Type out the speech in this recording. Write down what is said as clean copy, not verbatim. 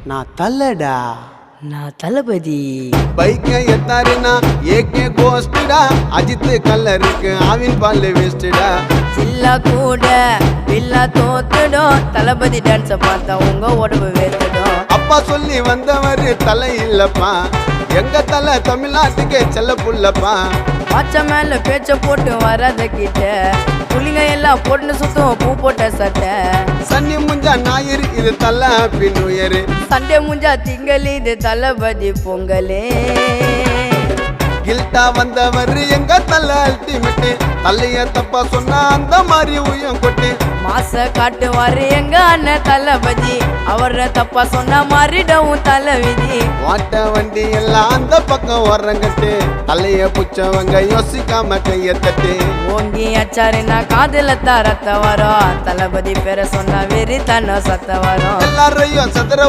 நான் தள்ளடா, நான் தளபதி. பைக்கை எத்தாருனா ஏகே கோஸ்டா, அஜித் கல்லருக்கு ஆவின் பால் வேஸ்டா. சில்லா கூட பில்லா தோத்துடும், தளபதி டான்ஸை பார்த்தா உங்க உடம்பு வேத்துடும். அப்பா சொல்லி வந்தவரு தலை இல்லப்பா, எங்க தலை தமிழ்நாட்டுக்கே செல்ல புள்ளப்பா. வாச்ச மேல பேச்ச போட்டு வராத கிட்ட, புள்ளிங்க எல்லாம் போட்டு சுத்தும் பூ போட்ட சட்டை. சன்னி முஞ்சா ஞாயிறு இது தலை ஹாப்பி நியூ இயர். சண்டே முஞ்சா திங்கள் இது தளபதி பொங்கலே. கில்ட்டா வந்தவரு எங்க தலை அல்டிமேட்டு, தலைய தப்பா சொன்னா அந்த மாதிரி உயம் கொட்டு. மாச காட்டுவாரு எங்க அண்ணன் தளபதி, அவர தப்பா சொன்ன மாறிடவும் தலைவிதி. வாட்ட வண்டி எல்லாம் அந்த பக்கம் வர்றங்கட்டு, தலைய புச்சவங்க யோசிக்காம கைய தட்டு. ஓங்கி அச்சாருன்னா காதுல தான் ரத்த வரும், தளபதி பேரை சொன்னா வெறி தன்ன சத்த வரும். எல்லாரையும் சதுர